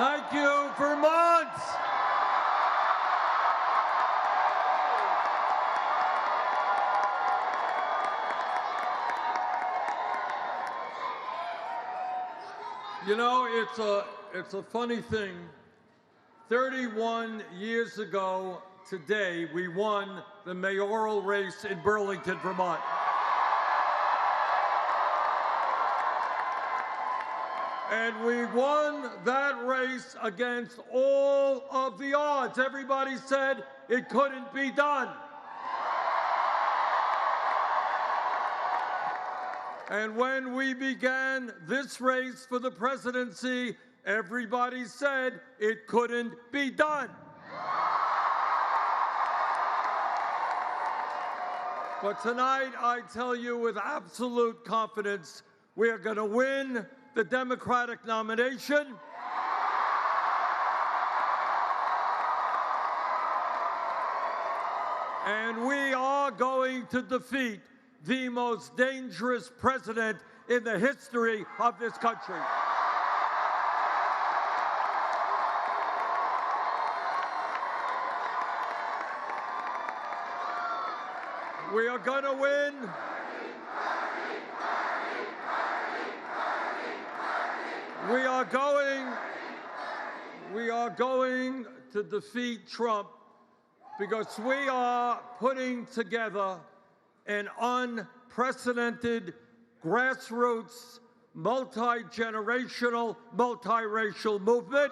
Thank you, Vermont. You know, it's a funny thing. 31 years ago today, we won the mayoral race in Burlington, Vermont. And we won that race against all of the odds. Everybody said it couldn't be done. And when we began this race for the presidency, everybody said it couldn't be done. But tonight, I tell you with absolute confidence, we are going to win the Democratic nomination. And we are going to defeat the most dangerous president in the history of this country. We are going to win. We are going to defeat Trump because we are putting together an unprecedented grassroots, multi-generational, multiracial movement.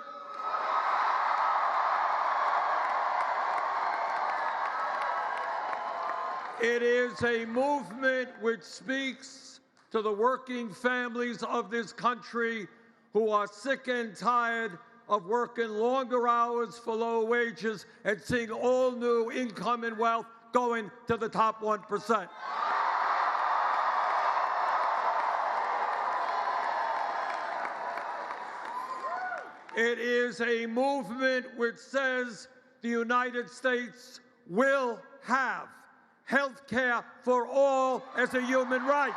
It is a movement which speaks to the working families of this country who are sick and tired of working longer hours for low wages and seeing all new income and wealth going to the top 1%. It is a movement which says the United States will have health care for all as a human right.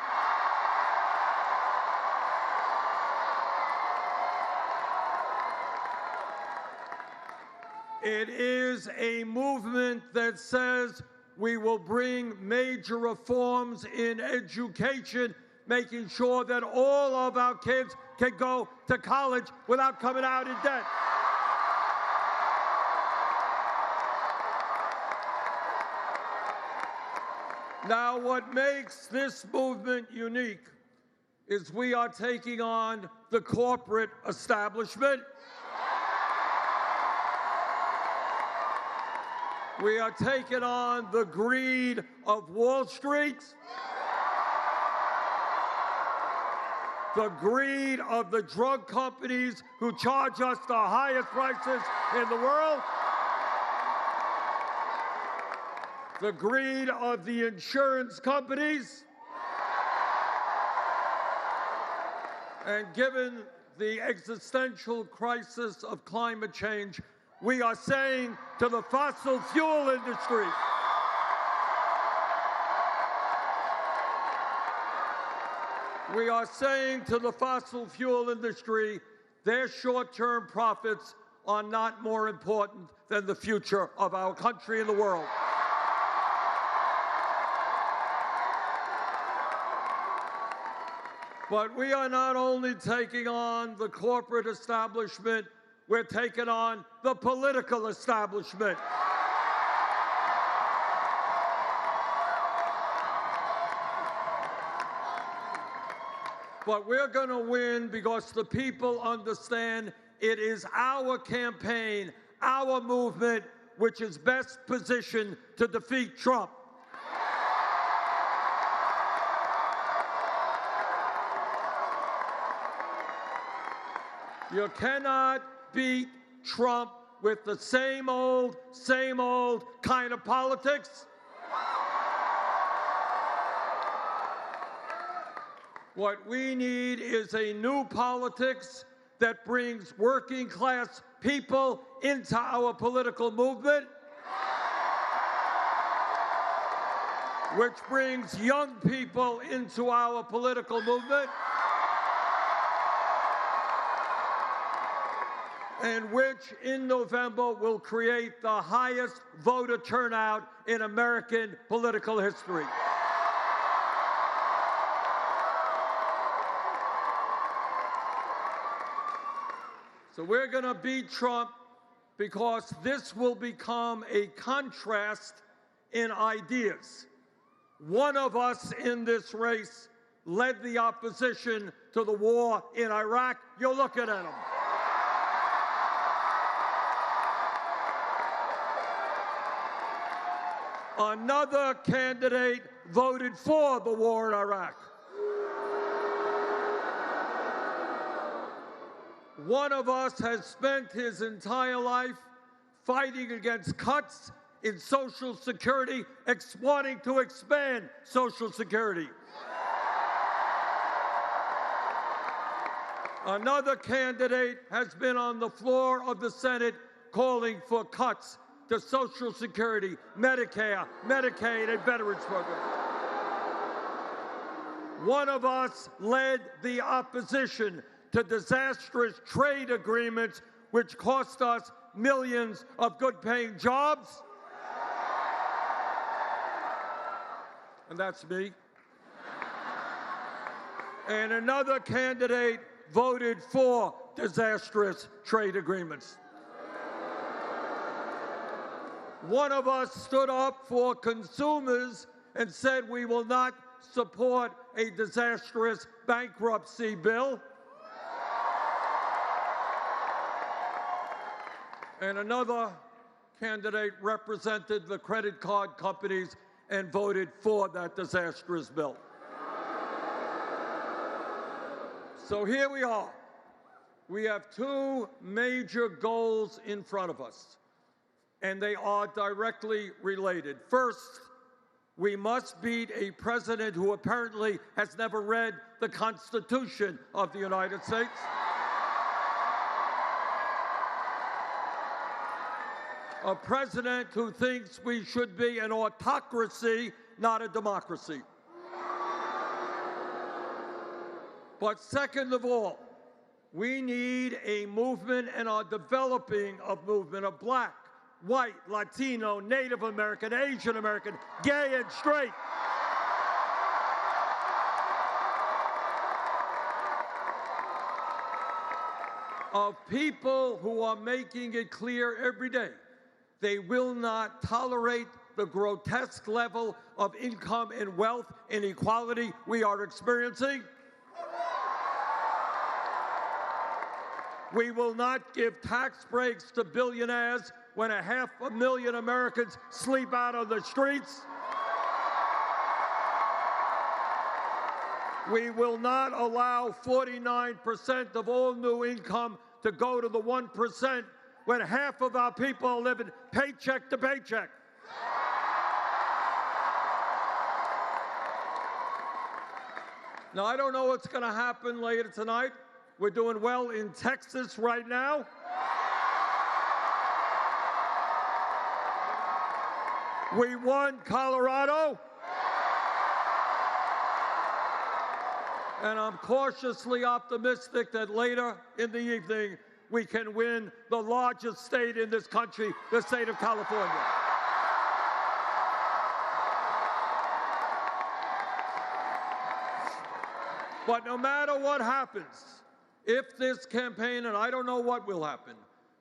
It is a movement that says we will bring major reforms in education, making sure that all of our kids can go to college without coming out in debt. Now, what makes this movement unique is we are taking on the corporate establishment. We are taking on the greed of Wall Street, the greed of the drug companies who charge us the highest prices in the world, the greed of the insurance companies, and given the existential crisis of climate change, we are saying to the fossil fuel industry, their short-term profits are not more important than the future of our country and the world. But we are not only taking on the corporate establishment, we're taking on the political establishment. But we're going to win because the people understand it is our campaign, our movement, which is best positioned to defeat Trump. You cannot beat Trump with the same old kind of politics. What we need is a new politics that brings working class people into our political movement, which brings young people into our political movement, and which in November will create the highest voter turnout in American political history. So we're going to beat Trump because this will become a contrast in ideas. One of us in this race led the opposition to the war in Iraq. You're looking at him. Another candidate voted for the war in Iraq. One of us has spent his entire life fighting against cuts in Social Security, wanting to expand Social Security. Another candidate has been on the floor of the Senate calling for cuts to Social Security, Medicare, Medicaid, and Veterans programs. One of us led the opposition to disastrous trade agreements which cost us millions of good-paying jobs. And that's me. And another candidate voted for disastrous trade agreements. One of us stood up for consumers and said we will not support a disastrous bankruptcy bill. And another candidate represented the credit card companies and voted for that disastrous bill. So here we are. We have two major goals in front of us, and they are directly related. First, we must beat a president who apparently has never read the Constitution of the United States. A president who thinks we should be an autocracy, not a democracy. But second of all, we need a movement and are developing a movement of black, white, Latino, Native American, Asian American, gay and straight. Of people who are making it clear every day they will not tolerate the grotesque level of income and wealth inequality we are experiencing. We will not give tax breaks to billionaires when 500,000 Americans sleep out on the streets. We will not allow 49% of all new income to go to the 1% when half of our people are living paycheck to paycheck. Now, I don't know what's going to happen later tonight. We're doing well in Texas right now. We won Colorado. And I'm cautiously optimistic that later in the evening, we can win the largest state in this country, the state of California. But no matter what happens, if this campaign, and I don't know what will happen,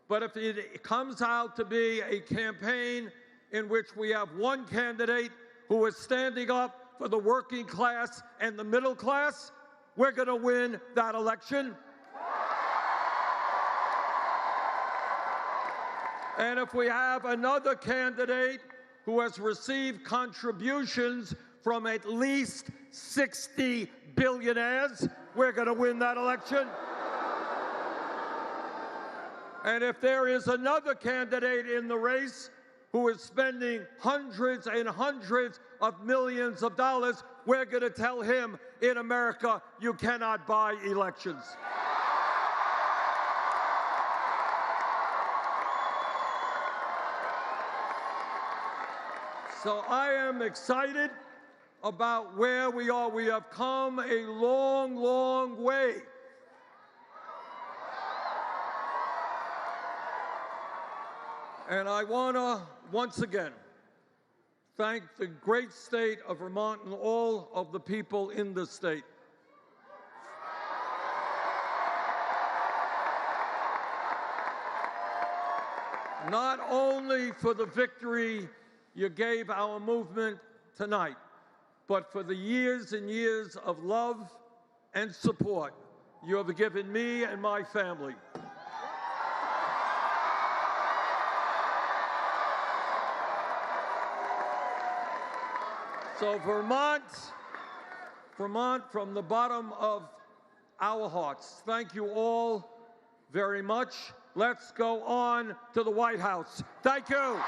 but if it comes out to be a campaign in which we have one candidate who is standing up for the working class and the middle class, we're going to win that election. And if we have another candidate who has received contributions from at least 60 billionaires, we're going to win that election. And if there is another candidate in the race who is spending hundreds and hundreds of millions of dollars, we're going to tell him, in America, you cannot buy elections. So I am excited about where we are. We have come a long, long way. And I want to, once again, thank the great state of Vermont and all of the people in the state. Not only for the victory you gave our movement tonight, but for the years and years of love and support you have given me and my family. So Vermont, from the bottom of our hearts, thank you all very much. Let's go on to the White House. Thank you.